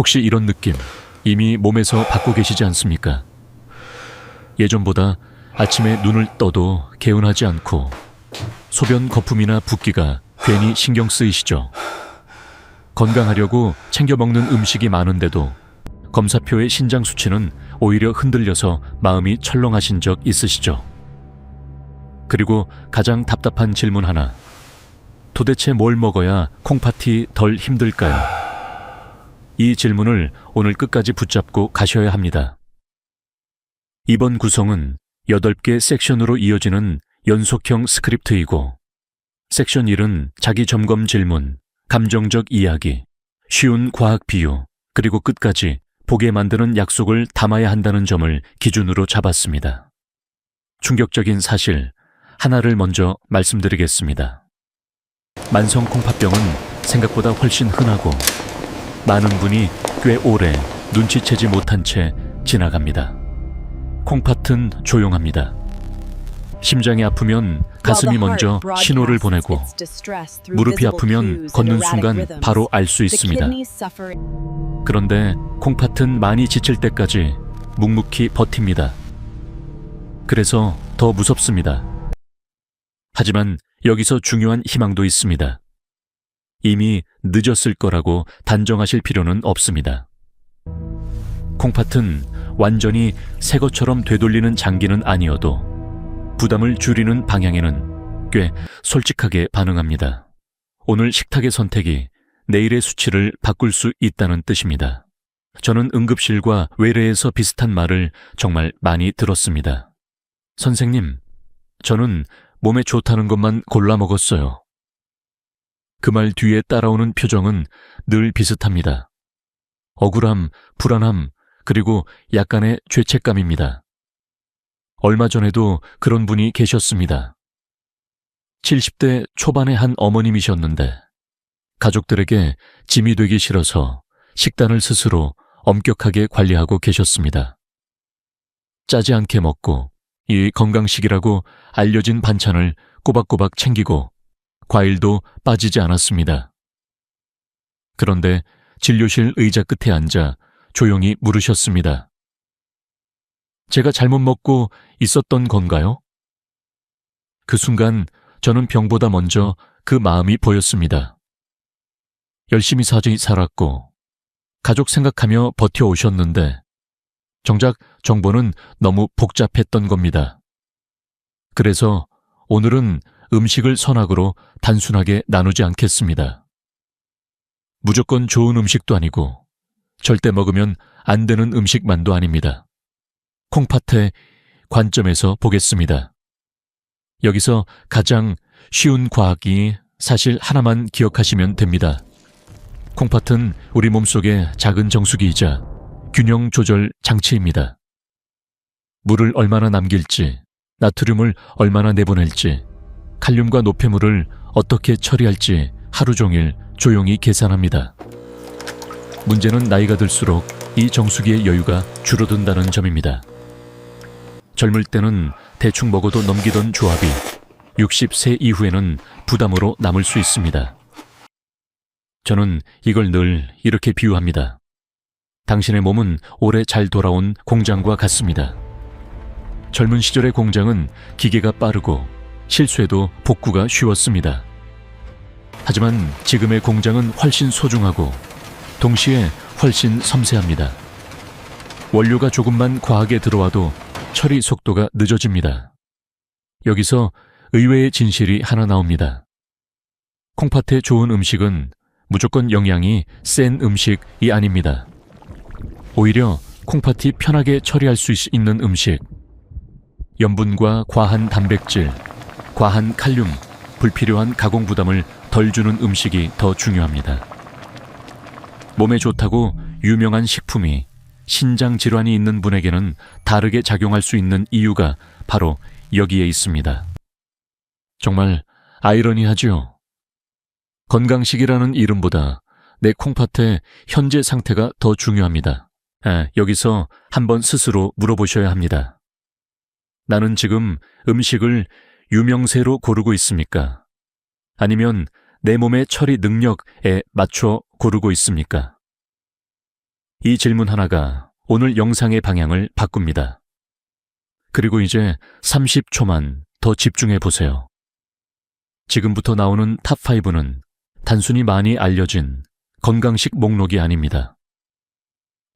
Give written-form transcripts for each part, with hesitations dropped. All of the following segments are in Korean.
혹시 이런 느낌 이미 몸에서 받고 계시지 않습니까? 예전보다 아침에 눈을 떠도 개운하지 않고 소변 거품이나 붓기가 괜히 신경 쓰이시죠? 건강하려고 챙겨 먹는 음식이 많은데도 검사표의 신장 수치는 오히려 흔들려서 마음이 철렁하신 적 있으시죠? 그리고 가장 답답한 질문 하나. 도대체 뭘 먹어야 콩팥이 덜 힘들까요? 이 질문을 오늘 끝까지 붙잡고 가셔야 합니다. 이번 구성은 8개 섹션으로 이어지는 연속형 스크립트이고, 섹션 1은 자기 점검 질문, 감정적 이야기, 쉬운 과학 비유, 그리고 끝까지 보게 만드는 약속을 담아야 한다는 점을 기준으로 잡았습니다. 충격적인 사실 하나를 먼저 말씀드리겠습니다. 만성 콩팥병은 생각보다 훨씬 흔하고 많은 분이 꽤 오래 눈치채지 못한 채 지나갑니다. 콩팥은 조용합니다. 심장이 아프면 가슴이 먼저 신호를 보내고 무릎이 아프면 걷는 순간 바로 알 수 있습니다. 그런데 콩팥은 많이 지칠 때까지 묵묵히 버팁니다. 그래서 더 무섭습니다. 하지만 여기서 중요한 희망도 있습니다. 이미 늦었을 거라고 단정하실 필요는 없습니다. 콩팥은 완전히 새 것처럼 되돌리는 장기는 아니어도 부담을 줄이는 방향에는 꽤 솔직하게 반응합니다. 오늘 식탁의 선택이 내일의 수치를 바꿀 수 있다는 뜻입니다. 저는 응급실과 외래에서 비슷한 말을 정말 많이 들었습니다. 선생님, 저는 몸에 좋다는 것만 골라 먹었어요. 그 말 뒤에 따라오는 표정은 늘 비슷합니다. 억울함, 불안함, 그리고 약간의 죄책감입니다. 얼마 전에도 그런 분이 계셨습니다. 70대 초반의 한 어머님이셨는데 가족들에게 짐이 되기 싫어서 식단을 스스로 엄격하게 관리하고 계셨습니다. 짜지 않게 먹고 이 건강식이라고 알려진 반찬을 꼬박꼬박 챙기고 과일도 빠지지 않았습니다. 그런데 진료실 의자 끝에 앉아 조용히 물으셨습니다. 제가 잘못 먹고 있었던 건가요? 그 순간 저는 병보다 먼저 그 마음이 보였습니다. 열심히 살았고 가족 생각하며 버텨오셨는데 정작 정보는 너무 복잡했던 겁니다. 그래서 오늘은 음식을 선악으로 단순하게 나누지 않겠습니다. 무조건 좋은 음식도 아니고 절대 먹으면 안 되는 음식만도 아닙니다. 콩팥의 관점에서 보겠습니다. 여기서 가장 쉬운 과학이 사실 하나만 기억하시면 됩니다. 콩팥은 우리 몸속의 작은 정수기이자 균형 조절 장치입니다. 물을 얼마나 남길지, 나트륨을 얼마나 내보낼지, 칼륨과 노폐물을 어떻게 처리할지 하루 종일 조용히 계산합니다. 문제는 나이가 들수록 이 정수기의 여유가 줄어든다는 점입니다. 젊을 때는 대충 먹어도 넘기던 조합이 60세 이후에는 부담으로 남을 수 있습니다. 저는 이걸 늘 이렇게 비유합니다. 당신의 몸은 오래 잘 돌아온 공장과 같습니다. 젊은 시절의 공장은 기계가 빠르고 실수해도 복구가 쉬웠습니다. 하지만 지금의 공장은 훨씬 소중하고 동시에 훨씬 섬세합니다. 원료가 조금만 과하게 들어와도 처리 속도가 늦어집니다. 여기서 의외의 진실이 하나 나옵니다. 콩팥에 좋은 음식은 무조건 영양이 센 음식이 아닙니다. 오히려 콩팥이 편하게 처리할 수 있는 음식, 염분과 과한 단백질, 과한 칼륨, 불필요한 가공 부담을 덜 주는 음식이 더 중요합니다. 몸에 좋다고 유명한 식품이 신장 질환이 있는 분에게는 다르게 작용할 수 있는 이유가 바로 여기에 있습니다. 정말 아이러니하죠? 건강식이라는 이름보다 내 콩팥의 현재 상태가 더 중요합니다. 여기서 한번 스스로 물어보셔야 합니다. 나는 지금 음식을 유명세로 고르고 있습니까? 아니면 내 몸의 처리 능력에 맞춰 고르고 있습니까? 이 질문 하나가 오늘 영상의 방향을 바꿉니다. 그리고 이제 30초만 더 집중해 보세요. 지금부터 나오는 탑5는 단순히 많이 알려진 건강식 목록이 아닙니다.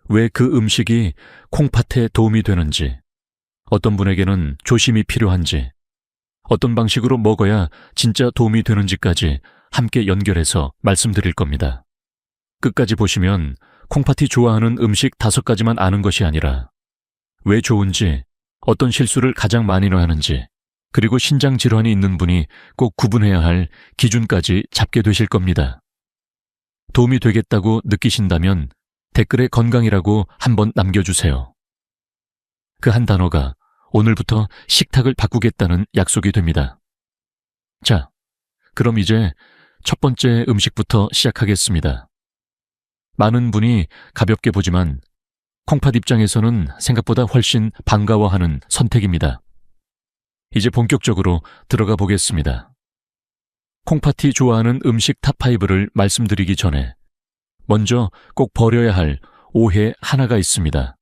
왜 그 음식이 콩팥에 도움이 되는지, 어떤 분에게는 조심이 필요한지, 어떤 방식으로 먹어야 진짜 도움이 되는지까지 함께 연결해서 말씀드릴 겁니다. 끝까지 보시면 콩팥이 좋아하는 음식 5가지만 아는 것이 아니라 왜 좋은지, 어떤 실수를 가장 많이 하는지, 그리고 신장 질환이 있는 분이 꼭 구분해야 할 기준까지 잡게 되실 겁니다. 도움이 되겠다고 느끼신다면 댓글에 건강이라고 한번 남겨주세요. 그 한 단어가 오늘부터 식탁을 바꾸겠다는 약속이 됩니다. 자, 그럼 이제 첫 번째 음식부터 시작하겠습니다. 많은 분이 가볍게 보지만 콩팥 입장에서는 생각보다 훨씬 반가워하는 선택입니다. 이제 본격적으로 들어가 보겠습니다. 콩팥이 좋아하는 음식 탑5를 말씀드리기 전에 먼저 꼭 버려야 할 오해 하나가 있습니다.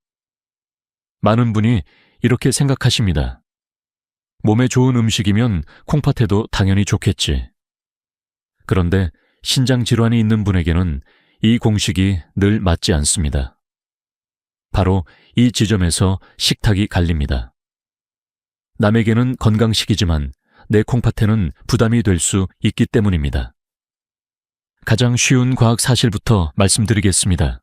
많은 분이 이렇게 생각하십니다. 몸에 좋은 음식이면 콩팥에도 당연히 좋겠지. 그런데 신장 질환이 있는 분에게는 이 공식이 늘 맞지 않습니다. 바로 이 지점에서 식탁이 갈립니다. 남에게는 건강식이지만 내 콩팥에는 부담이 될 수 있기 때문입니다. 가장 쉬운 과학 사실부터 말씀드리겠습니다.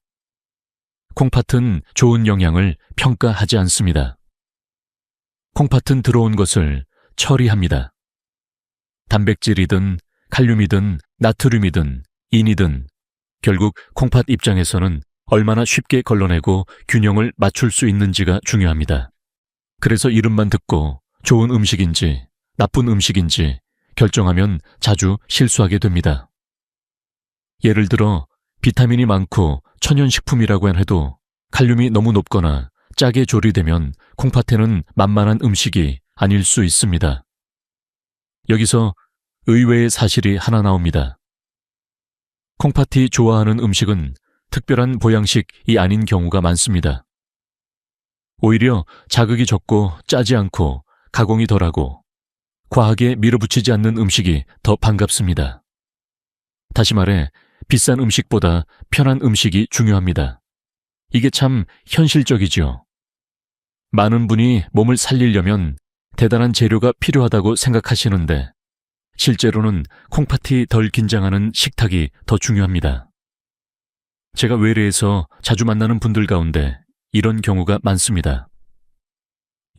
콩팥은 좋은 영양을 평가하지 않습니다. 콩팥은 들어온 것을 처리합니다. 단백질이든 칼륨이든 나트륨이든 인이든 결국 콩팥 입장에서는 얼마나 쉽게 걸러내고 균형을 맞출 수 있는지가 중요합니다. 그래서 이름만 듣고 좋은 음식인지 나쁜 음식인지 결정하면 자주 실수하게 됩니다. 예를 들어 비타민이 많고 천연식품이라고 해도 칼륨이 너무 높거나 짜게 조리되면 콩팥에는 만만한 음식이 아닐 수 있습니다. 여기서 의외의 사실이 하나 나옵니다. 콩팥이 좋아하는 음식은 특별한 보양식이 아닌 경우가 많습니다. 오히려 자극이 적고 짜지 않고 가공이 덜하고 과하게 밀어붙이지 않는 음식이 더 반갑습니다. 다시 말해 비싼 음식보다 편한 음식이 중요합니다. 이게 참 현실적이죠. 많은 분이 몸을 살리려면 대단한 재료가 필요하다고 생각하시는데 실제로는 콩팥이 덜 긴장하는 식탁이 더 중요합니다. 제가 외래에서 자주 만나는 분들 가운데 이런 경우가 많습니다.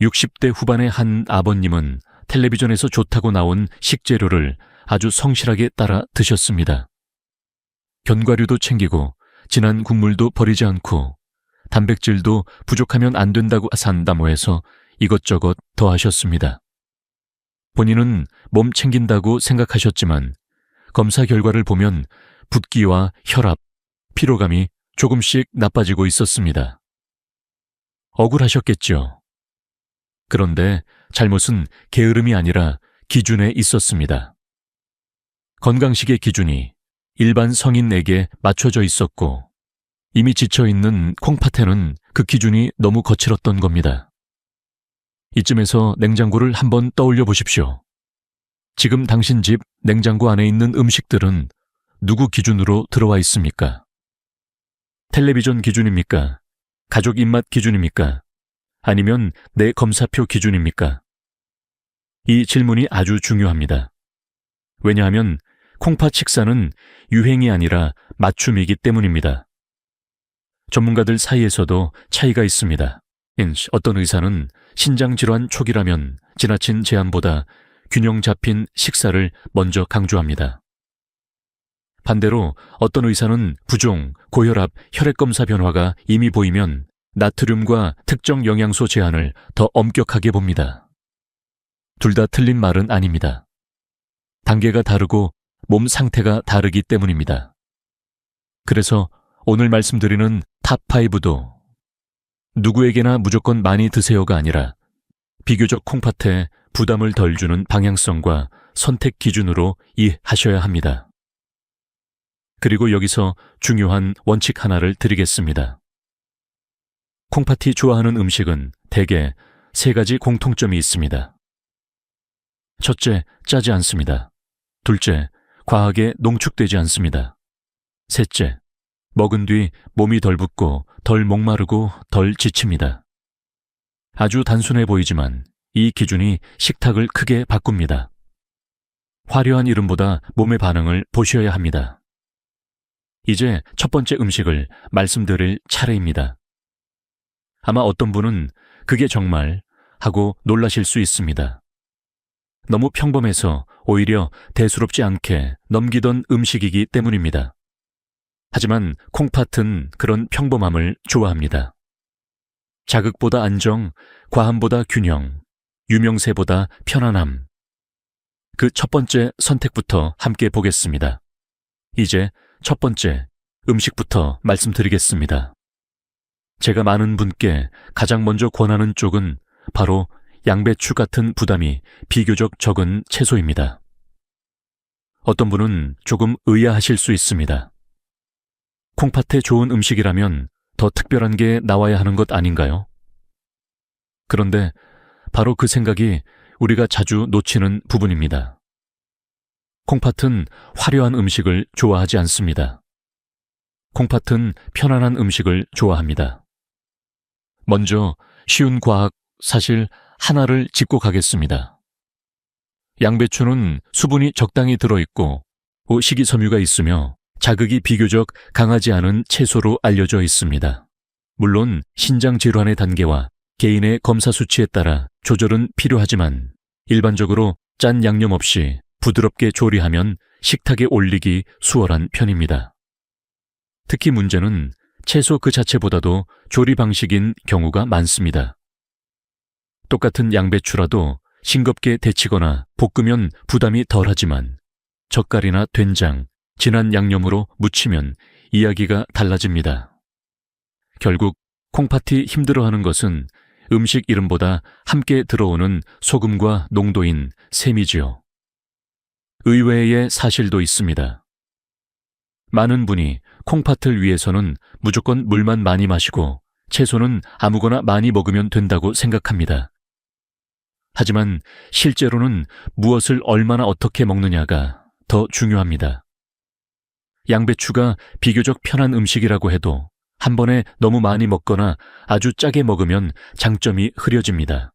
60대 후반의 한 아버님은 텔레비전에서 좋다고 나온 식재료를 아주 성실하게 따라 드셨습니다. 견과류도 챙기고 진한 국물도 버리지 않고 단백질도 부족하면 안 된다고 산다고 해서 이것저것 더 하셨습니다. 본인은 몸 챙긴다고 생각하셨지만 검사 결과를 보면 붓기와 혈압, 피로감이 조금씩 나빠지고 있었습니다. 억울하셨겠죠. 그런데 잘못은 게으름이 아니라 기준에 있었습니다. 건강식의 기준이 일반 성인에게 맞춰져 있었고 이미 지쳐있는 콩팥에는 그 기준이 너무 거칠었던 겁니다. 이쯤에서 냉장고를 한번 떠올려 보십시오. 지금 당신 집 냉장고 안에 있는 음식들은 누구 기준으로 들어와 있습니까? 텔레비전 기준입니까? 가족 입맛 기준입니까? 아니면 내 검사표 기준입니까? 이 질문이 아주 중요합니다. 왜냐하면 콩팥 식사는 유행이 아니라 맞춤이기 때문입니다. 전문가들 사이에서도 차이가 있습니다. 어떤 의사는 신장질환 초기라면 지나친 제한보다 균형 잡힌 식사를 먼저 강조합니다. 반대로 어떤 의사는 부종, 고혈압, 혈액검사 변화가 이미 보이면 나트륨과 특정 영양소 제한을 더 엄격하게 봅니다. 둘 다 틀린 말은 아닙니다. 단계가 다르고 몸 상태가 다르기 때문입니다. 그래서 오늘 말씀드리는 탑5도 누구에게나 무조건 많이 드세요가 아니라 비교적 콩팥에 부담을 덜 주는 방향성과 선택 기준으로 이해하셔야 합니다. 그리고 여기서 중요한 원칙 하나를 드리겠습니다. 콩팥이 좋아하는 음식은 대개 3가지 공통점이 있습니다. 첫째, 짜지 않습니다. 둘째, 과하게 농축되지 않습니다. 셋째, 먹은 뒤 몸이 덜 붓고 덜 목마르고 덜 지칩니다. 아주 단순해 보이지만 이 기준이 식탁을 크게 바꿉니다. 화려한 이름보다 몸의 반응을 보셔야 합니다. 이제 첫 번째 음식을 말씀드릴 차례입니다. 아마 어떤 분은 그게 정말 하고 놀라실 수 있습니다. 너무 평범해서 오히려 대수롭지 않게 넘기던 음식이기 때문입니다. 하지만 콩팥은 그런 평범함을 좋아합니다. 자극보다 안정, 과함보다 균형, 유명세보다 편안함. 그 첫 번째 선택부터 함께 보겠습니다. 이제 첫 번째 음식부터 말씀드리겠습니다. 제가 많은 분께 가장 먼저 권하는 쪽은 바로 양배추 같은 부담이 비교적 적은 채소입니다. 어떤 분은 조금 의아하실 수 있습니다. 콩팥에 좋은 음식이라면 더 특별한 게 나와야 하는 것 아닌가요? 그런데 바로 그 생각이 우리가 자주 놓치는 부분입니다. 콩팥은 화려한 음식을 좋아하지 않습니다. 콩팥은 편안한 음식을 좋아합니다. 먼저 쉬운 과학 사실 하나를 짚고 가겠습니다. 양배추는 수분이 적당히 들어있고 식이섬유가 있으며 자극이 비교적 강하지 않은 채소로 알려져 있습니다. 물론 신장 질환의 단계와 개인의 검사 수치에 따라 조절은 필요하지만 일반적으로 짠 양념 없이 부드럽게 조리하면 식탁에 올리기 수월한 편입니다. 특히 문제는 채소 그 자체보다도 조리 방식인 경우가 많습니다. 똑같은 양배추라도 싱겁게 데치거나 볶으면 부담이 덜하지만 젓갈이나 된장, 진한 양념으로 무치면 이야기가 달라집니다. 결국 콩팥이 힘들어하는 것은 음식 이름보다 함께 들어오는 소금과 농도인 셈이지요. 의외의 사실도 있습니다. 많은 분이 콩팥을 위해서는 무조건 물만 많이 마시고 채소는 아무거나 많이 먹으면 된다고 생각합니다. 하지만 실제로는 무엇을 얼마나 어떻게 먹느냐가 더 중요합니다. 양배추가 비교적 편한 음식이라고 해도 한 번에 너무 많이 먹거나 아주 짜게 먹으면 장점이 흐려집니다.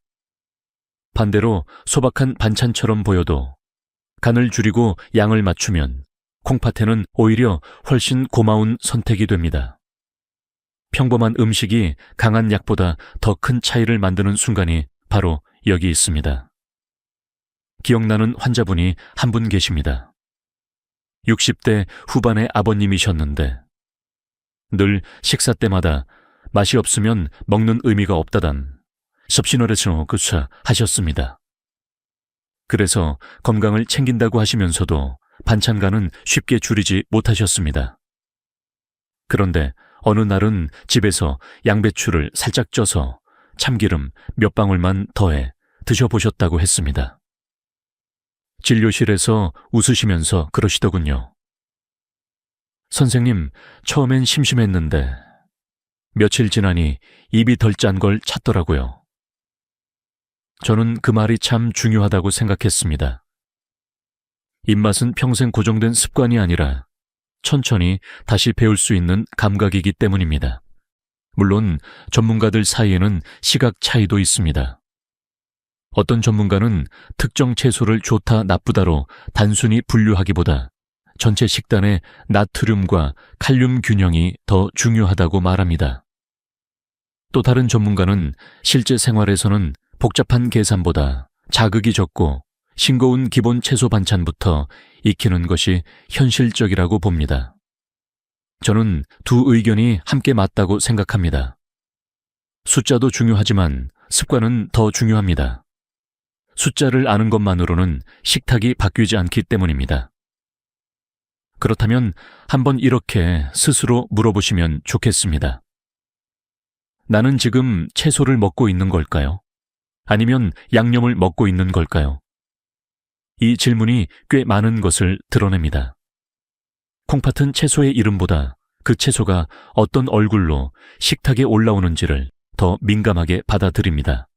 반대로 소박한 반찬처럼 보여도 간을 줄이고 양을 맞추면 콩팥에는 오히려 훨씬 고마운 선택이 됩니다. 평범한 음식이 강한 약보다 더 큰 차이를 만드는 순간이 바로 여기 있습니다. 기억나는 환자분이 한 분 계십니다. 60대 후반의 아버님이셨는데 늘 식사 때마다 맛이 없으면 먹는 의미가 없다단 섭신어레스노 그차 하셨습니다. 그래서 건강을 챙긴다고 하시면서도 반찬간은 쉽게 줄이지 못하셨습니다. 그런데 어느 날은 집에서 양배추를 살짝 쪄서 참기름 몇 방울만 더해 드셔보셨다고 했습니다. 진료실에서 웃으시면서 그러시더군요. 선생님, 처음엔 심심했는데 며칠 지나니 입이 덜 짠 걸 찾더라고요. 저는 그 말이 참 중요하다고 생각했습니다. 입맛은 평생 고정된 습관이 아니라 천천히 다시 배울 수 있는 감각이기 때문입니다. 물론 전문가들 사이에는 시각 차이도 있습니다. 어떤 전문가는 특정 채소를 좋다 나쁘다로 단순히 분류하기보다 전체 식단의 나트륨과 칼륨 균형이 더 중요하다고 말합니다. 또 다른 전문가는 실제 생활에서는 복잡한 계산보다 자극이 적고 싱거운 기본 채소 반찬부터 익히는 것이 현실적이라고 봅니다. 저는 두 의견이 함께 맞다고 생각합니다. 숫자도 중요하지만 습관은 더 중요합니다. 숫자를 아는 것만으로는 식탁이 바뀌지 않기 때문입니다. 그렇다면 한번 이렇게 스스로 물어보시면 좋겠습니다. 나는 지금 채소를 먹고 있는 걸까요? 아니면 양념을 먹고 있는 걸까요? 이 질문이 꽤 많은 것을 드러냅니다. 콩팥은 채소의 이름보다 그 채소가 어떤 얼굴로 식탁에 올라오는지를 더 민감하게 받아들입니다.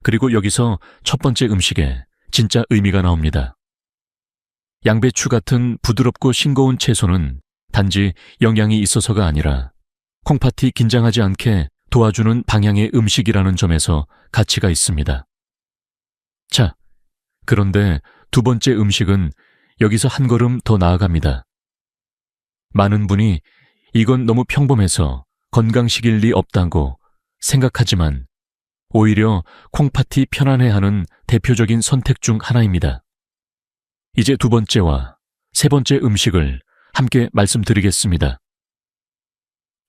그리고 여기서 첫 번째 음식에 진짜 의미가 나옵니다. 양배추 같은 부드럽고 싱거운 채소는 단지 영양이 있어서가 아니라 콩팥이 긴장하지 않게 도와주는 방향의 음식이라는 점에서 가치가 있습니다. 자, 그런데 두 번째 음식은 여기서 한 걸음 더 나아갑니다. 많은 분이 이건 너무 평범해서 건강식일 리 없다고 생각하지만 오히려 콩팥이 편안해하는 대표적인 선택 중 하나입니다. 이제 두 번째와 세 번째 음식을 함께 말씀드리겠습니다.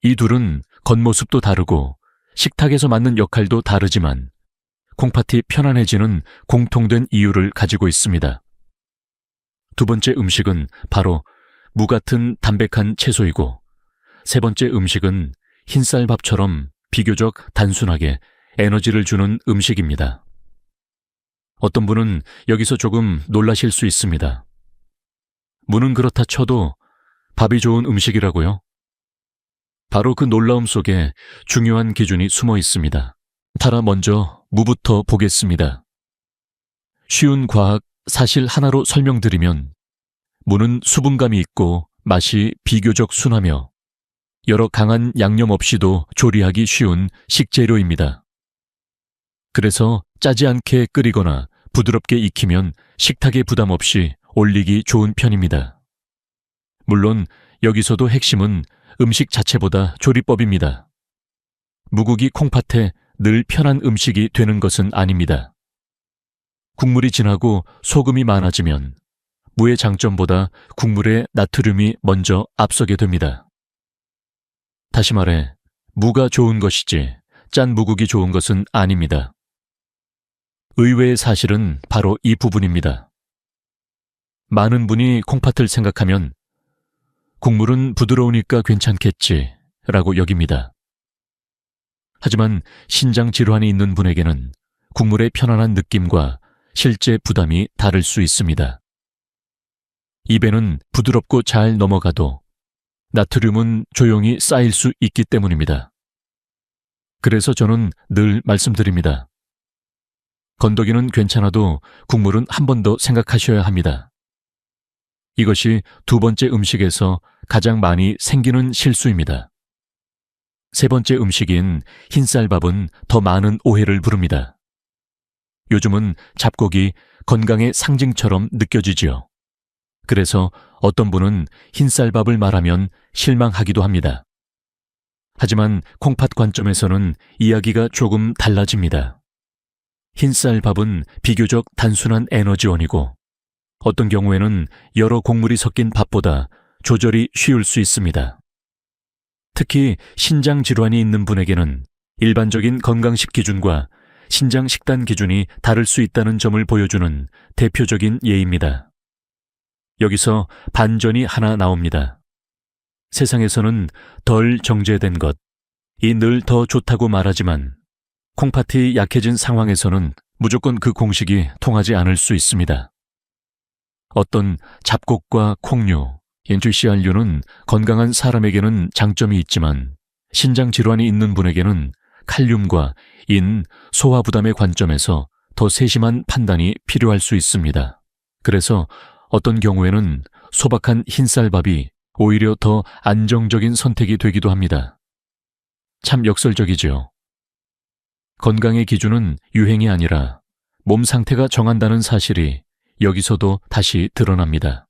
이 둘은 겉모습도 다르고 식탁에서 맡는 역할도 다르지만 콩팥이 편안해지는 공통된 이유를 가지고 있습니다. 두 번째 음식은 바로 무 같은 담백한 채소이고 세 번째 음식은 흰쌀밥처럼 비교적 단순하게 에너지를 주는 음식입니다. 어떤 분은 여기서 조금 놀라실 수 있습니다. 무는 그렇다 쳐도 밥이 좋은 음식이라고요? 바로 그 놀라움 속에 중요한 기준이 숨어 있습니다. 따라 먼저 무부터 보겠습니다. 쉬운 과학 사실 하나로 설명드리면 무는 수분감이 있고 맛이 비교적 순하며 여러 강한 양념 없이도 조리하기 쉬운 식재료입니다. 그래서 짜지 않게 끓이거나 부드럽게 익히면 식탁에 부담 없이 올리기 좋은 편입니다. 물론 여기서도 핵심은 음식 자체보다 조리법입니다. 무국이 콩팥에 늘 편한 음식이 되는 것은 아닙니다. 국물이 진하고 소금이 많아지면 무의 장점보다 국물의 나트륨이 먼저 앞서게 됩니다. 다시 말해, 무가 좋은 것이지 짠 무국이 좋은 것은 아닙니다. 의외의 사실은 바로 이 부분입니다. 많은 분이 콩팥을 생각하면 국물은 부드러우니까 괜찮겠지 라고 여깁니다. 하지만 신장 질환이 있는 분에게는 국물의 편안한 느낌과 실제 부담이 다를 수 있습니다. 입에는 부드럽고 잘 넘어가도 나트륨은 조용히 쌓일 수 있기 때문입니다. 그래서 저는 늘 말씀드립니다. 건더기는 괜찮아도 국물은 한 번 더 생각하셔야 합니다. 이것이 두 번째 음식에서 가장 많이 생기는 실수입니다. 세 번째 음식인 흰쌀밥은 더 많은 오해를 부릅니다. 요즘은 잡곡이 건강의 상징처럼 느껴지지요. 그래서 어떤 분은 흰쌀밥을 말하면 실망하기도 합니다. 하지만 콩팥 관점에서는 이야기가 조금 달라집니다. 흰쌀밥은 비교적 단순한 에너지원이고 어떤 경우에는 여러 곡물이 섞인 밥보다 조절이 쉬울 수 있습니다. 특히 신장 질환이 있는 분에게는 일반적인 건강식 기준과 신장 식단 기준이 다를 수 있다는 점을 보여주는 대표적인 예입니다. 여기서 반전이 하나 나옵니다. 세상에서는 덜 정제된 것, 이 늘 더 좋다고 말하지만 콩팥이 약해진 상황에서는 무조건 그 공식이 통하지 않을 수 있습니다. 어떤 잡곡과 콩류, 인투시알류는 건강한 사람에게는 장점이 있지만 신장 질환이 있는 분에게는 칼륨과 인, 소화 부담의 관점에서 더 세심한 판단이 필요할 수 있습니다. 그래서 어떤 경우에는 소박한 흰쌀밥이 오히려 더 안정적인 선택이 되기도 합니다. 참 역설적이죠. 건강의 기준은 유행이 아니라 몸 상태가 정한다는 사실이 여기서도 다시 드러납니다.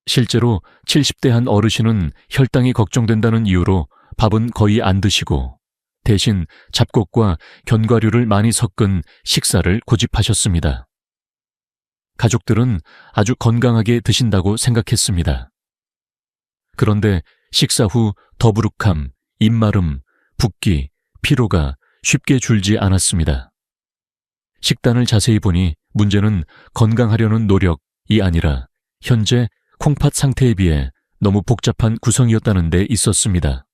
실제로 70대 한 어르신은 혈당이 걱정된다는 이유로 밥은 거의 안 드시고 대신 잡곡과 견과류를 많이 섞은 식사를 고집하셨습니다. 가족들은 아주 건강하게 드신다고 생각했습니다. 그런데 식사 후 더부룩함, 입마름, 붓기, 피로가 쉽게 줄지 않았습니다. 식단을 자세히 보니 문제는 건강하려는 노력이 아니라 현재 콩팥 상태에 비해 너무 복잡한 구성이었다는 데 있었습니다.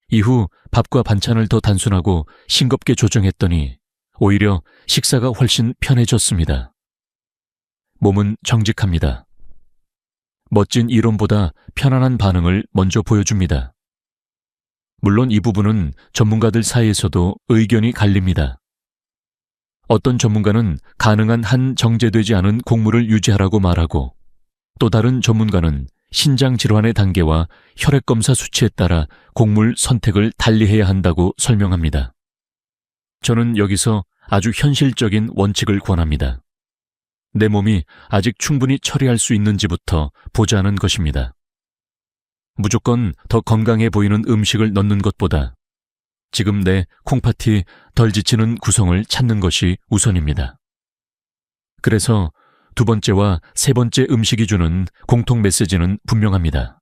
이후 밥과 반찬을 더 단순하고 싱겁게 조정했더니 오히려 식사가 훨씬 편해졌습니다. 몸은 정직합니다. 멋진 이론보다 편안한 반응을 먼저 보여줍니다. 물론 이 부분은 전문가들 사이에서도 의견이 갈립니다. 어떤 전문가는 가능한 한 정제되지 않은 곡물을 유지하라고 말하고, 또 다른 전문가는 신장 질환의 단계와 혈액검사 수치에 따라 곡물 선택을 달리해야 한다고 설명합니다. 저는 여기서 아주 현실적인 원칙을 권합니다. 내 몸이 아직 충분히 처리할 수 있는지부터 보자는 것입니다. 무조건 더 건강해 보이는 음식을 넣는 것보다 지금 내 콩팥이 덜 지치는 구성을 찾는 것이 우선입니다. 그래서 두 번째와 세 번째 음식이 주는 공통 메시지는 분명합니다.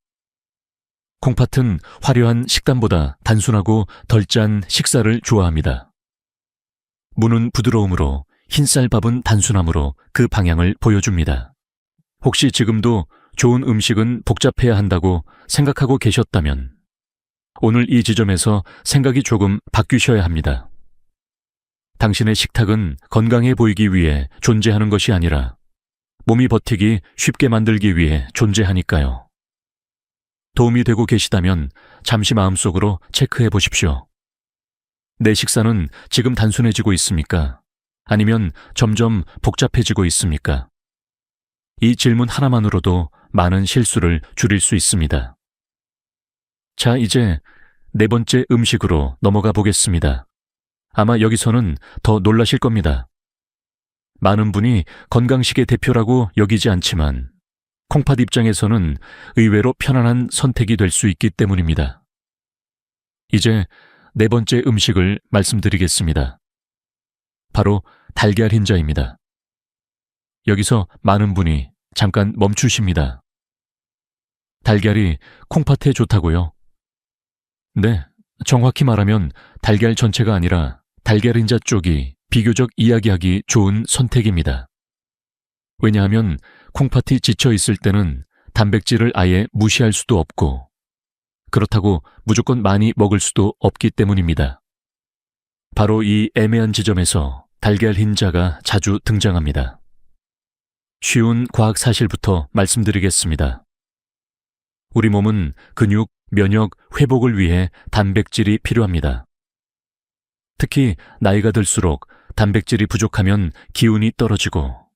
콩팥은 화려한 식단보다 단순하고 덜 짠 식사를 좋아합니다. 무는 부드러움으로, 흰쌀밥은 단순함으로 그 방향을 보여줍니다. 혹시 지금도 좋은 음식은 복잡해야 한다고 생각하고 계셨다면 오늘 이 지점에서 생각이 조금 바뀌셔야 합니다. 당신의 식탁은 건강해 보이기 위해 존재하는 것이 아니라 몸이 버티기 쉽게 만들기 위해 존재하니까요. 도움이 되고 계시다면 잠시 마음속으로 체크해 보십시오. 내 식사는 지금 단순해지고 있습니까? 아니면 점점 복잡해지고 있습니까? 이 질문 하나만으로도 많은 실수를 줄일 수 있습니다. 자, 이제 네 번째 음식으로 넘어가 보겠습니다. 아마 여기서는 더 놀라실 겁니다. 많은 분이 건강식의 대표라고 여기지 않지만 콩팥 입장에서는 의외로 편안한 선택이 될 수 있기 때문입니다. 이제 네 번째 음식을 말씀드리겠습니다. 바로 달걀 흰자입니다. 여기서 많은 분이 잠깐 멈추십니다. 달걀이 콩팥에 좋다고요? 네, 정확히 말하면 달걀 전체가 아니라 달걀 흰자 쪽이 비교적 이야기하기 좋은 선택입니다. 왜냐하면 콩팥이 지쳐 있을 때는 단백질을 아예 무시할 수도 없고, 그렇다고 무조건 많이 먹을 수도 없기 때문입니다. 바로 이 애매한 지점에서 달걀 흰자가 자주 등장합니다. 쉬운 과학 사실부터 말씀드리겠습니다. 우리 몸은 근육, 면역, 회복을 위해 단백질이 필요합니다. 특히 나이가 들수록 단백질이 부족하면 기운이 떨어지고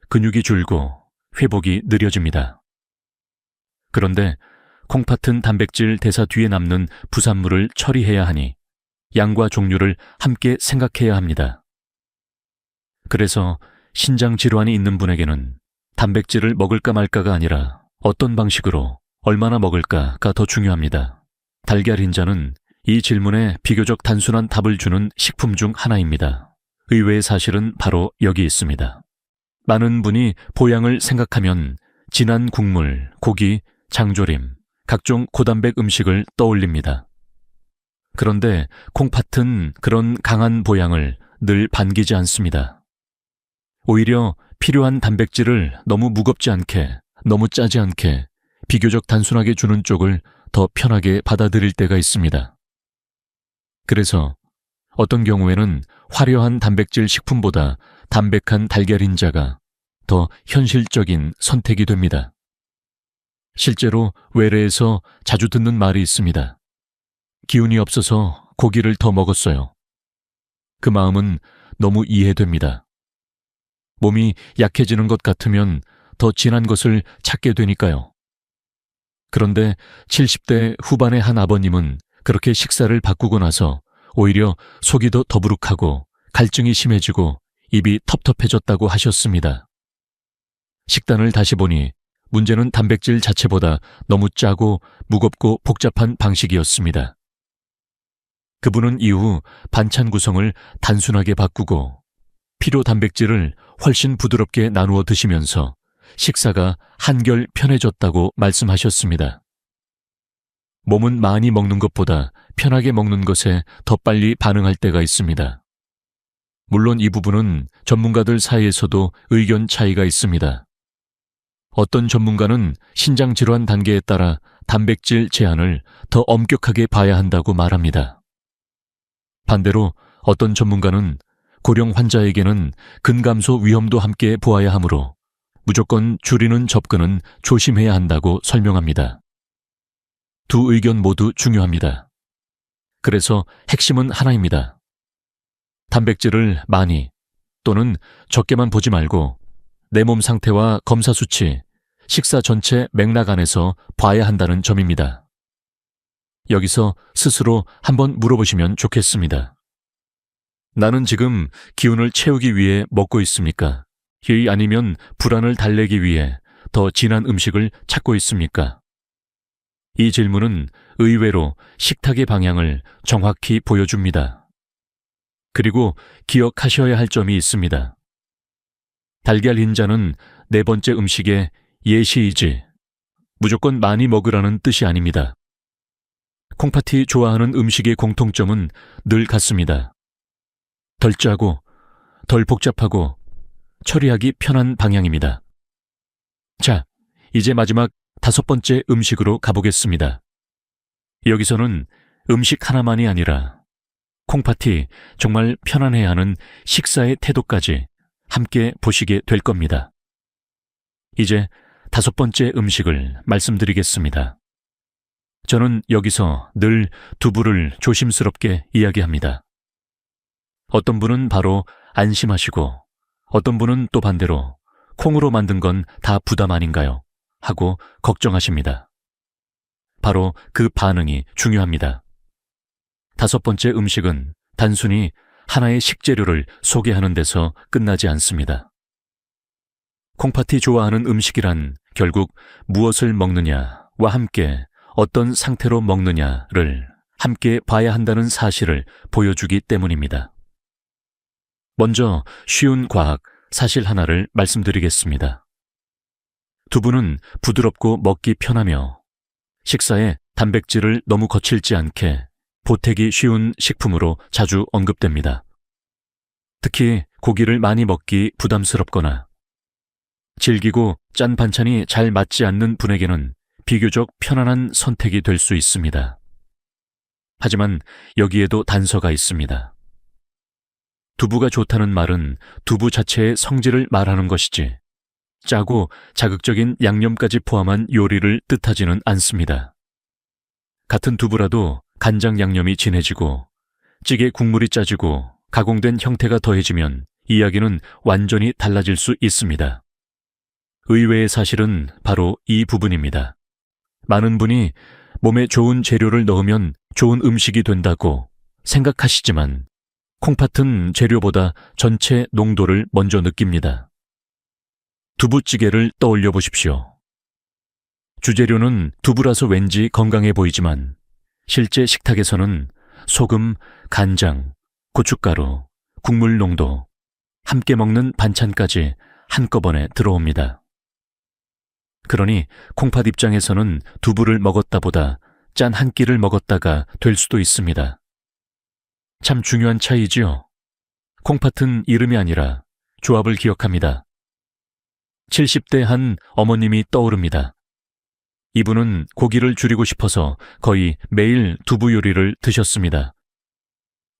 근육이 줄고 회복이 느려집니다. 그런데 콩팥은 단백질 대사 뒤에 남는 부산물을 처리해야 하니 양과 종류를 함께 생각해야 합니다. 그래서 신장 질환이 있는 분에게는 단백질을 먹을까 말까가 아니라 어떤 방식으로 얼마나 먹을까가 더 중요합니다. 달걀 흰자는 이 질문에 비교적 단순한 답을 주는 식품 중 하나입니다. 의외의 사실은 바로 여기 있습니다. 많은 분이 보양을 생각하면 진한 국물, 고기, 장조림, 각종 고단백 음식을 떠올립니다. 그런데 콩팥은 그런 강한 보양을 늘 반기지 않습니다. 오히려 필요한 단백질을 너무 무겁지 않게, 너무 짜지 않게 비교적 단순하게 주는 쪽을 더 편하게 받아들일 때가 있습니다. 그래서 어떤 경우에는 화려한 단백질 식품보다 담백한 달걀 흰자가 더 현실적인 선택이 됩니다. 실제로 외래에서 자주 듣는 말이 있습니다. 기운이 없어서 고기를 더 먹었어요. 그 마음은 너무 이해됩니다. 몸이 약해지는 것 같으면 더 진한 것을 찾게 되니까요. 그런데 70대 후반의 한 아버님은 그렇게 식사를 바꾸고 나서 오히려 속이 더 더부룩하고 갈증이 심해지고 입이 텁텁해졌다고 하셨습니다. 식단을 다시 보니 문제는 단백질 자체보다 너무 짜고 무겁고 복잡한 방식이었습니다. 그분은 이후 반찬 구성을 단순하게 바꾸고 필요 단백질을 훨씬 부드럽게 나누어 드시면서 식사가 한결 편해졌다고 말씀하셨습니다. 몸은 많이 먹는 것보다 편하게 먹는 것에 더 빨리 반응할 때가 있습니다. 물론 이 부분은 전문가들 사이에서도 의견 차이가 있습니다. 어떤 전문가는 신장 질환 단계에 따라 단백질 제한을 더 엄격하게 봐야 한다고 말합니다. 반대로 어떤 전문가는 고령 환자에게는 근감소 위험도 함께 보아야 하므로 무조건 줄이는 접근은 조심해야 한다고 설명합니다. 두 의견 모두 중요합니다. 그래서 핵심은 하나입니다. 단백질을 많이 또는 적게만 보지 말고 내 몸 상태와 검사 수치, 식사 전체 맥락 안에서 봐야 한다는 점입니다. 여기서 스스로 한번 물어보시면 좋겠습니다. 나는 지금 기운을 채우기 위해 먹고 있습니까? 아니면 불안을 달래기 위해 더 진한 음식을 찾고 있습니까? 이 질문은 의외로 식탁의 방향을 정확히 보여줍니다. 그리고 기억하셔야 할 점이 있습니다. 달걀 흰자는 네 번째 음식의 예시이지 무조건 많이 먹으라는 뜻이 아닙니다. 콩팥이 좋아하는 음식의 공통점은 늘 같습니다. 덜 짜고, 덜 복잡하고, 처리하기 편한 방향입니다. 자, 이제 마지막 5번째 음식으로 가보겠습니다. 여기서는 음식 하나만이 아니라 콩팥이 정말 편안해야 하는 식사의 태도까지 함께 보시게 될 겁니다. 이제 5번째 음식을 말씀드리겠습니다. 저는 여기서 늘 두부를 조심스럽게 이야기합니다. 어떤 분은 바로 안심하시고 어떤 분은 또 반대로 콩으로 만든 건 다 부담 아닌가요? 하고 걱정하십니다. 바로 그 반응이 중요합니다. 5번째 음식은 단순히 하나의 식재료를 소개하는 데서 끝나지 않습니다. 콩팥이 좋아하는 음식이란 결국 무엇을 먹느냐와 함께 어떤 상태로 먹느냐를 함께 봐야 한다는 사실을 보여주기 때문입니다. 먼저 쉬운 과학 사실 하나를 말씀드리겠습니다. 두부는 부드럽고 먹기 편하며 식사에 단백질을 너무 거칠지 않게 보태기 쉬운 식품으로 자주 언급됩니다. 특히 고기를 많이 먹기 부담스럽거나 질기고 짠 반찬이 잘 맞지 않는 분에게는 비교적 편안한 선택이 될 수 있습니다. 하지만 여기에도 단서가 있습니다. 두부가 좋다는 말은 두부 자체의 성질을 말하는 것이지 짜고 자극적인 양념까지 포함한 요리를 뜻하지는 않습니다. 같은 두부라도 간장 양념이 진해지고 찌개 국물이 짜지고 가공된 형태가 더해지면 이야기는 완전히 달라질 수 있습니다. 의외의 사실은 바로 이 부분입니다. 많은 분이 몸에 좋은 재료를 넣으면 좋은 음식이 된다고 생각하시지만 콩팥은 재료보다 전체 농도를 먼저 느낍니다. 두부찌개를 떠올려 보십시오. 주재료는 두부라서 왠지 건강해 보이지만 실제 식탁에서는 소금, 간장, 고춧가루, 국물 농도, 함께 먹는 반찬까지 한꺼번에 들어옵니다. 그러니 콩팥 입장에서는 두부를 먹었다보다 짠 한 끼를 먹었다가 될 수도 있습니다. 참 중요한 차이지요. 콩팥은 이름이 아니라 조합을 기억합니다. 70대 한 어머님이 떠오릅니다. 이분은 고기를 줄이고 싶어서 거의 매일 두부 요리를 드셨습니다.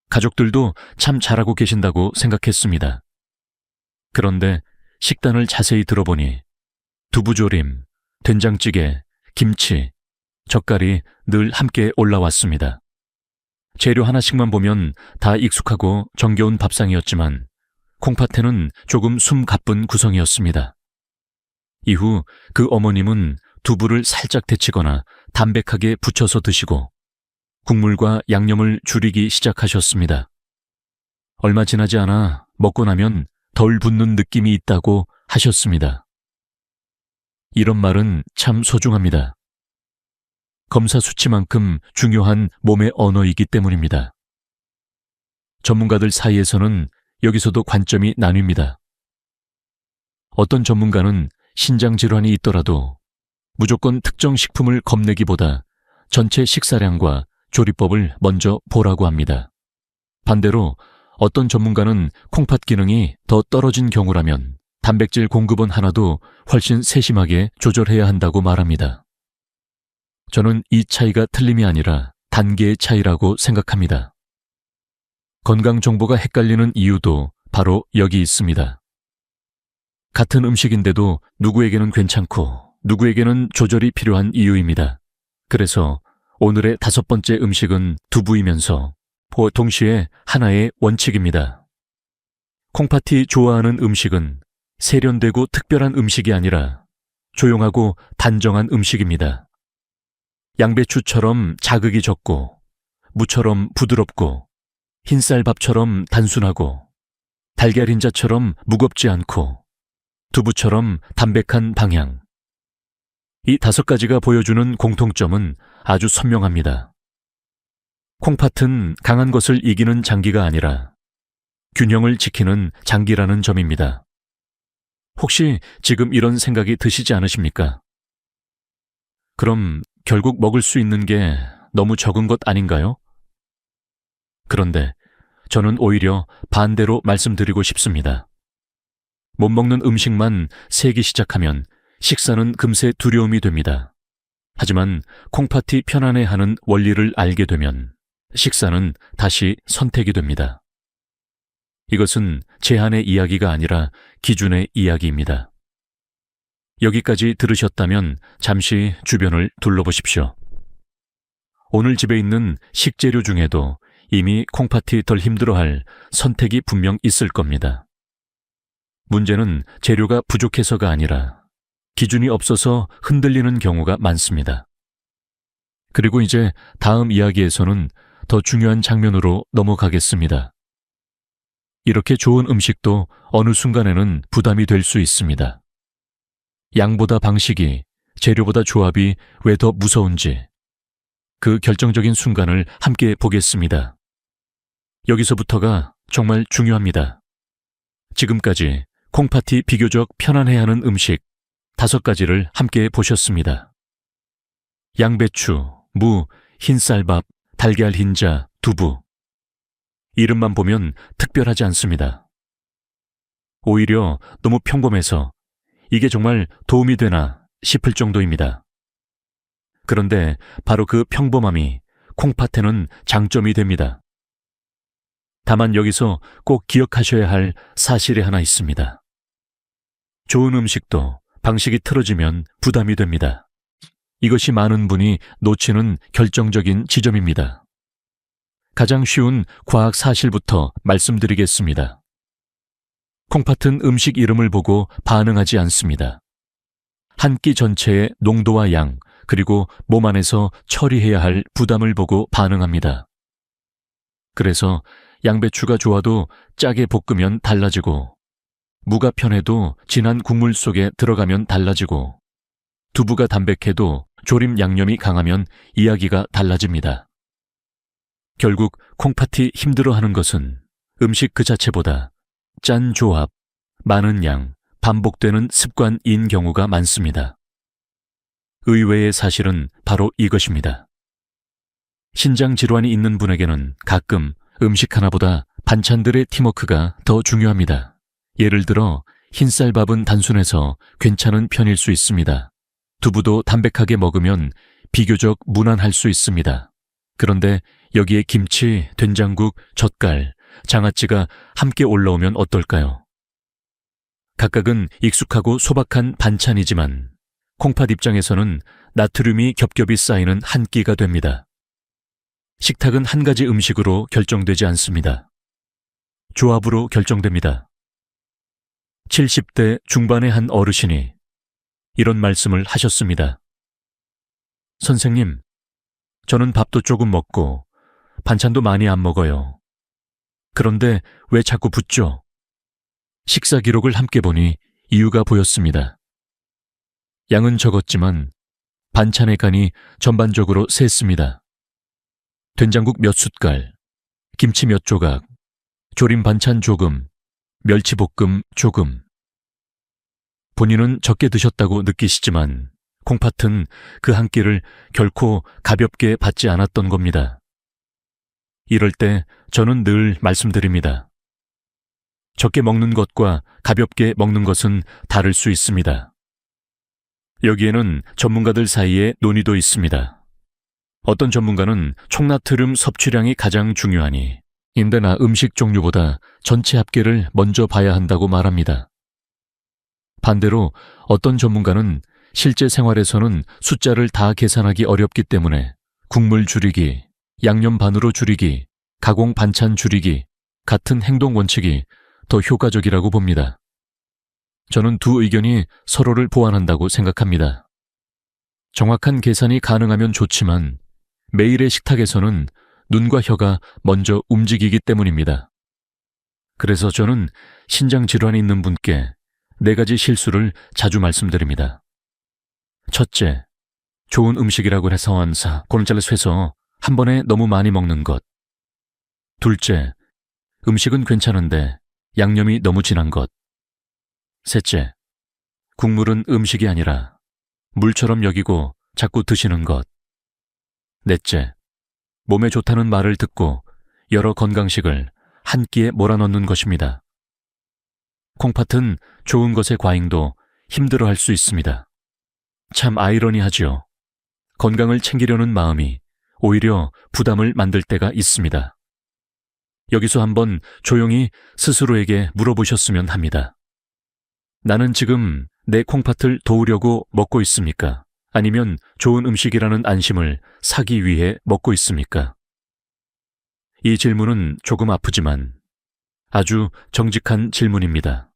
가족들도 참 잘하고 계신다고 생각했습니다. 그런데 식단을 자세히 들어보니 두부조림, 된장찌개, 김치, 젓갈이 늘 함께 올라왔습니다. 재료 하나씩만 보면 다 익숙하고 정겨운 밥상이었지만 콩팥에는 조금 숨 가쁜 구성이었습니다. 이후 그 어머님은 두부를 살짝 데치거나 담백하게 부쳐서 드시고 국물과 양념을 줄이기 시작하셨습니다. 얼마 지나지 않아 먹고 나면 덜 붓는 느낌이 있다고 하셨습니다. 이런 말은 참 소중합니다. 검사 수치만큼 중요한 몸의 언어이기 때문입니다. 전문가들 사이에서는 여기서도 관점이 나뉩니다. 어떤 전문가는 신장 질환이 있더라도 무조건 특정 식품을 겁내기보다 전체 식사량과 조리법을 먼저 보라고 합니다. 반대로 어떤 전문가는 콩팥 기능이 더 떨어진 경우라면 단백질 공급은 하나도 훨씬 세심하게 조절해야 한다고 말합니다. 저는 이 차이가 틀림이 아니라 단계의 차이라고 생각합니다. 건강 정보가 헷갈리는 이유도 바로 여기 있습니다. 같은 음식인데도 누구에게는 괜찮고 누구에게는 조절이 필요한 이유입니다. 그래서 오늘의 5번째 음식은 두부이면서 동시에 하나의 원칙입니다. 콩팥이 좋아하는 음식은 세련되고 특별한 음식이 아니라 조용하고 단정한 음식입니다. 양배추처럼 자극이 적고, 무처럼 부드럽고, 흰쌀밥처럼 단순하고, 달걀 흰자처럼 무겁지 않고, 두부처럼 담백한 방향. 이 5가지가 보여주는 공통점은 아주 선명합니다. 콩팥은 강한 것을 이기는 장기가 아니라 균형을 지키는 장기라는 점입니다. 혹시 지금 이런 생각이 드시지 않으십니까? 그럼 결국 먹을 수 있는 게 너무 적은 것 아닌가요? 그런데 저는 오히려 반대로 말씀드리고 싶습니다. 못 먹는 음식만 세기 시작하면 식사는 금세 두려움이 됩니다. 하지만 콩팥이 편안해하는 원리를 알게 되면 식사는 다시 선택이 됩니다. 이것은 제한의 이야기가 아니라 기준의 이야기입니다. 여기까지 들으셨다면 잠시 주변을 둘러보십시오. 오늘 집에 있는 식재료 중에도 이미 콩팥이 덜 힘들어할 선택이 분명 있을 겁니다. 문제는 재료가 부족해서가 아니라 기준이 없어서 흔들리는 경우가 많습니다. 그리고 이제 다음 이야기에서는 더 중요한 장면으로 넘어가겠습니다. 이렇게 좋은 음식도 어느 순간에는 부담이 될 수 있습니다. 양보다 방식이, 재료보다 조합이 왜 더 무서운지 그 결정적인 순간을 함께 보겠습니다. 여기서부터가 정말 중요합니다. 지금까지 콩팥이 비교적 편안해하는 음식 5가지를 함께 보셨습니다. 양배추, 무, 흰쌀밥, 달걀 흰자, 두부. 이름만 보면 특별하지 않습니다. 오히려 너무 평범해서 이게 정말 도움이 되나 싶을 정도입니다. 그런데 바로 그 평범함이 콩팥에는 장점이 됩니다. 다만 여기서 꼭 기억하셔야 할 사실이 하나 있습니다. 좋은 음식도 방식이 틀어지면 부담이 됩니다. 이것이 많은 분이 놓치는 결정적인 지점입니다. 가장 쉬운 과학 사실부터 말씀드리겠습니다. 콩팥은 음식 이름을 보고 반응하지 않습니다. 한 끼 전체의 농도와 양, 그리고 몸 안에서 처리해야 할 부담을 보고 반응합니다. 그래서 양배추가 좋아도 짜게 볶으면 달라지고, 무가 편해도 진한 국물 속에 들어가면 달라지고, 두부가 담백해도 조림 양념이 강하면 이야기가 달라집니다. 결국 콩팥이 힘들어하는 것은 음식 그 자체보다 짠 조합, 많은 양, 반복되는 습관인 경우가 많습니다. 의외의 사실은 바로 이것입니다. 신장 질환이 있는 분에게는 가끔 음식 하나보다 반찬들의 팀워크가 더 중요합니다. 예를 들어 흰쌀밥은 단순해서 괜찮은 편일 수 있습니다. 두부도 담백하게 먹으면 비교적 무난할 수 있습니다. 그런데 여기에 김치, 된장국, 젓갈, 장아찌가 함께 올라오면 어떨까요? 각각은 익숙하고 소박한 반찬이지만 콩팥 입장에서는 나트륨이 겹겹이 쌓이는 한 끼가 됩니다. 식탁은 한 가지 음식으로 결정되지 않습니다. 조합으로 결정됩니다. 70대 중반의 한 어르신이 이런 말씀을 하셨습니다. 선생님, 저는 밥도 조금 먹고 반찬도 많이 안 먹어요. 그런데 왜 자꾸 붓죠? 식사 기록을 함께 보니 이유가 보였습니다. 양은 적었지만 반찬의 간이 전반적으로 셌습니다. 된장국 몇 숟갈, 김치 몇 조각, 조림 반찬 조금, 멸치볶음 조금. 본인은 적게 드셨다고 느끼시지만 콩팥은 그 한 끼를 결코 가볍게 받지 않았던 겁니다. 이럴 때 저는 늘 말씀드립니다. 적게 먹는 것과 가볍게 먹는 것은 다를 수 있습니다. 여기에는 전문가들 사이에 논의도 있습니다. 어떤 전문가는 총나트륨 섭취량이 가장 중요하니 인대나 음식 종류보다 전체 합계를 먼저 봐야 한다고 말합니다. 반대로 어떤 전문가는 실제 생활에서는 숫자를 다 계산하기 어렵기 때문에 국물 줄이기, 양념 반으로 줄이기, 가공 반찬 줄이기 같은 행동 원칙이 더 효과적이라고 봅니다. 저는 두 의견이 서로를 보완한다고 생각합니다. 정확한 계산이 가능하면 좋지만 매일의 식탁에서는 눈과 혀가 먼저 움직이기 때문입니다. 그래서 저는 신장 질환이 있는 분께 4가지 실수를 자주 말씀드립니다. 첫째, 좋은 음식이라고 해서 곤잘레스 해서 한 번에 너무 많이 먹는 것. 둘째, 음식은 괜찮은데 양념이 너무 진한 것. 셋째, 국물은 음식이 아니라 물처럼 여기고 자꾸 드시는 것. 넷째, 몸에 좋다는 말을 듣고 여러 건강식을 한 끼에 몰아넣는 것입니다. 콩팥은 좋은 것의 과잉도 힘들어할 수 있습니다. 참 아이러니하지요. 건강을 챙기려는 마음이 오히려 부담을 만들 때가 있습니다. 여기서 한번 조용히 스스로에게 물어보셨으면 합니다. 나는 지금 내 콩팥을 도우려고 먹고 있습니까? 아니면 좋은 음식이라는 안심을 사기 위해 먹고 있습니까? 이 질문은 조금 아프지만 아주 정직한 질문입니다.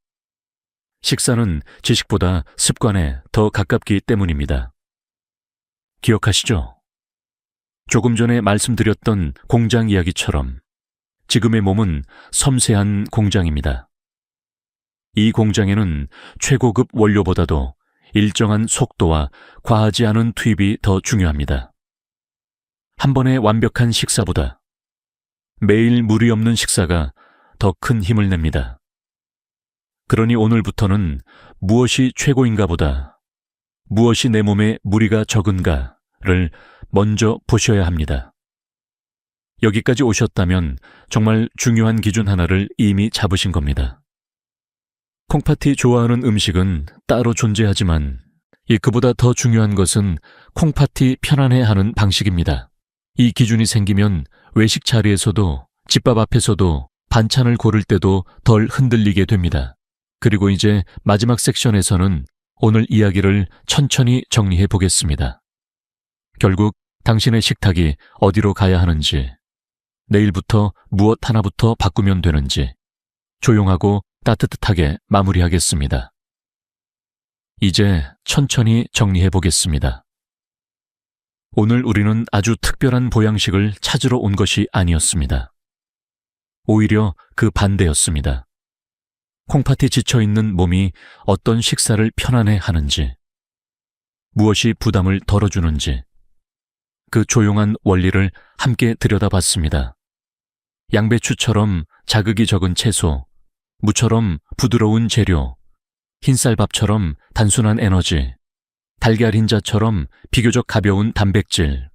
식사는 지식보다 습관에 더 가깝기 때문입니다. 기억하시죠? 조금 전에 말씀드렸던 공장 이야기처럼 지금의 몸은 섬세한 공장입니다. 이 공장에는 최고급 원료보다도 일정한 속도와 과하지 않은 투입이 더 중요합니다. 한 번의 완벽한 식사보다 매일 무리 없는 식사가 더 큰 힘을 냅니다. 그러니 오늘부터는 무엇이 최고인가 보다 무엇이 내 몸에 무리가 적은가를 먼저 보셔야 합니다. 여기까지 오셨다면 정말 중요한 기준 하나를 이미 잡으신 겁니다. 콩팥이 좋아하는 음식은 따로 존재하지만 그보다 더 중요한 것은 콩팥이 편안해하는 방식입니다. 이 기준이 생기면 외식 자리에서도 집밥 앞에서도 반찬을 고를 때도 덜 흔들리게 됩니다. 그리고 이제 마지막 섹션에서는 오늘 이야기를 천천히 정리해 보겠습니다. 결국 당신의 식탁이 어디로 가야 하는지, 내일부터 무엇 하나부터 바꾸면 되는지 조용하고 따뜻하게 마무리하겠습니다. 이제 천천히 정리해 보겠습니다. 오늘 우리는 아주 특별한 보양식을 찾으러 온 것이 아니었습니다. 오히려 그 반대였습니다. 콩팥이 지쳐있는 몸이 어떤 식사를 편안해 하는지, 무엇이 부담을 덜어주는지 그 조용한 원리를 함께 들여다봤습니다. 양배추처럼 자극이 적은 채소, 무처럼 부드러운 재료, 흰쌀밥처럼 단순한 에너지, 달걀 흰자처럼 비교적 가벼운 단백질,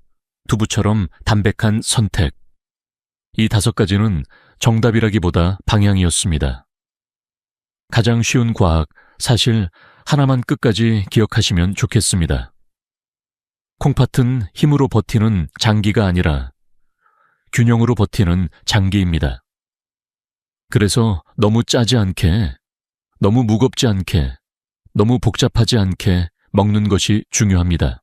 두부처럼 담백한 선택. 이 5가지는 정답이라기보다 방향이었습니다. 가장 쉬운 과학, 사실 하나만 끝까지 기억하시면 좋겠습니다. 콩팥은 힘으로 버티는 장기가 아니라 균형으로 버티는 장기입니다. 그래서 너무 짜지 않게, 너무 무겁지 않게, 너무 복잡하지 않게 먹는 것이 중요합니다.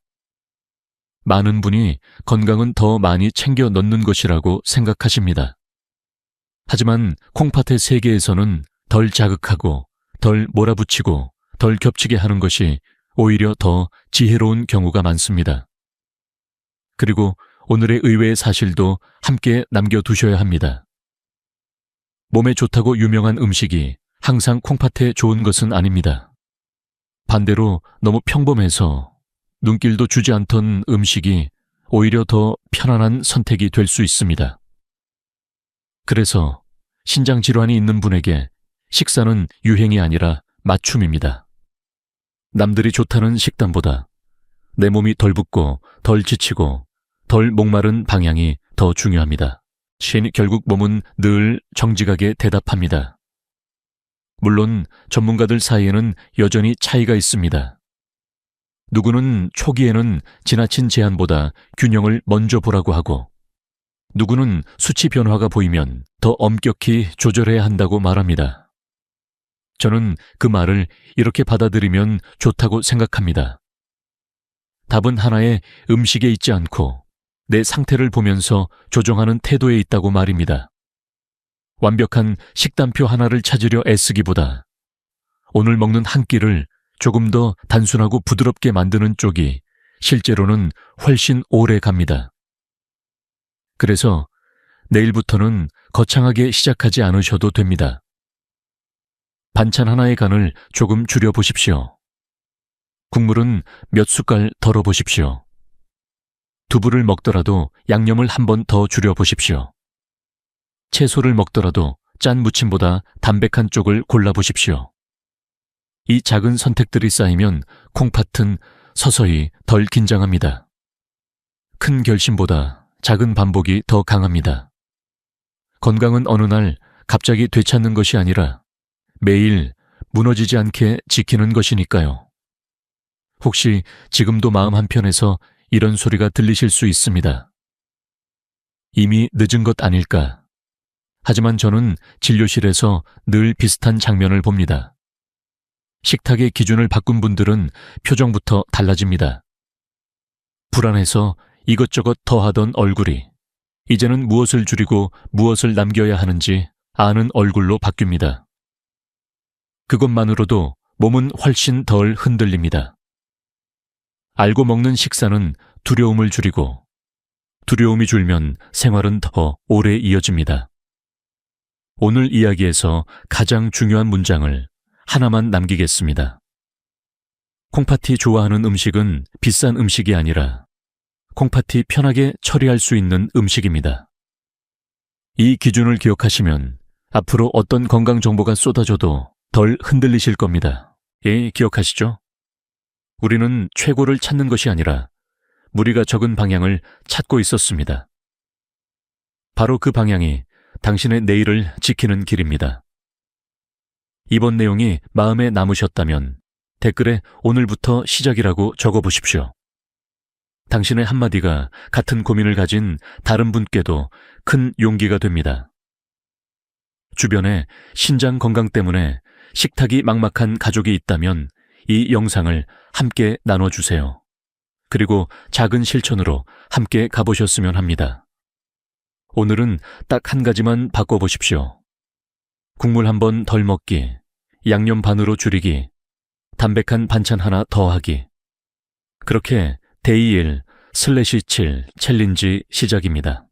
많은 분이 건강은 더 많이 챙겨 넣는 것이라고 생각하십니다. 하지만 콩팥의 세계에서는 덜 자극하고, 덜 몰아붙이고, 덜 겹치게 하는 것이 오히려 더 지혜로운 경우가 많습니다. 그리고 오늘의 의외의 사실도 함께 남겨두셔야 합니다. 몸에 좋다고 유명한 음식이 항상 콩팥에 좋은 것은 아닙니다. 반대로 너무 평범해서 눈길도 주지 않던 음식이 오히려 더 편안한 선택이 될 수 있습니다. 그래서 신장 질환이 있는 분에게 식사는 유행이 아니라 맞춤입니다. 남들이 좋다는 식단보다 내 몸이 덜 붓고 덜 지치고 덜 목마른 방향이 더 중요합니다. 결국 몸은 늘 정직하게 대답합니다. 물론 전문가들 사이에는 여전히 차이가 있습니다. 누구는 초기에는 지나친 제한보다 균형을 먼저 보라고 하고, 누구는 수치 변화가 보이면 더 엄격히 조절해야 한다고 말합니다. 저는 그 말을 이렇게 받아들이면 좋다고 생각합니다. 답은 하나의 음식에 있지 않고 내 상태를 보면서 조정하는 태도에 있다고 말입니다. 완벽한 식단표 하나를 찾으려 애쓰기보다 오늘 먹는 한 끼를 조금 더 단순하고 부드럽게 만드는 쪽이 실제로는 훨씬 오래 갑니다. 그래서 내일부터는 거창하게 시작하지 않으셔도 됩니다. 반찬 하나의 간을 조금 줄여보십시오. 국물은 몇 숟갈 덜어보십시오. 두부를 먹더라도 양념을 한 번 더 줄여보십시오. 채소를 먹더라도 짠 무침보다 담백한 쪽을 골라보십시오. 이 작은 선택들이 쌓이면 콩팥은 서서히 덜 긴장합니다. 큰 결심보다 작은 반복이 더 강합니다. 건강은 어느 날 갑자기 되찾는 것이 아니라 매일 무너지지 않게 지키는 것이니까요. 혹시 지금도 마음 한편에서 이런 소리가 들리실 수 있습니다. 이미 늦은 것 아닐까? 하지만 저는 진료실에서 늘 비슷한 장면을 봅니다. 식탁의 기준을 바꾼 분들은 표정부터 달라집니다. 불안해서 이것저것 더하던 얼굴이 이제는 무엇을 줄이고 무엇을 남겨야 하는지 아는 얼굴로 바뀝니다. 그것만으로도 몸은 훨씬 덜 흔들립니다. 알고 먹는 식사는 두려움을 줄이고 두려움이 줄면 생활은 더 오래 이어집니다. 오늘 이야기에서 가장 중요한 문장을 하나만 남기겠습니다. 콩팥이 좋아하는 음식은 비싼 음식이 아니라 콩팥이 편하게 처리할 수 있는 음식입니다. 이 기준을 기억하시면 앞으로 어떤 건강 정보가 쏟아져도 덜 흔들리실 겁니다. 예, 기억하시죠? 우리는 최고를 찾는 것이 아니라 무리가 적은 방향을 찾고 있었습니다. 바로 그 방향이 당신의 내일을 지키는 길입니다. 이번 내용이 마음에 남으셨다면 댓글에 오늘부터 시작이라고 적어보십시오. 당신의 한마디가 같은 고민을 가진 다른 분께도 큰 용기가 됩니다. 주변에 신장 건강 때문에 식탁이 막막한 가족이 있다면 이 영상을 함께 나눠주세요. 그리고 작은 실천으로 함께 가보셨으면 합니다. 오늘은 딱 한 가지만 바꿔보십시오. 국물 한 번 덜 먹기, 양념 반으로 줄이기, 담백한 반찬 하나 더하기. 그렇게 데이 1/7 챌린지 시작입니다.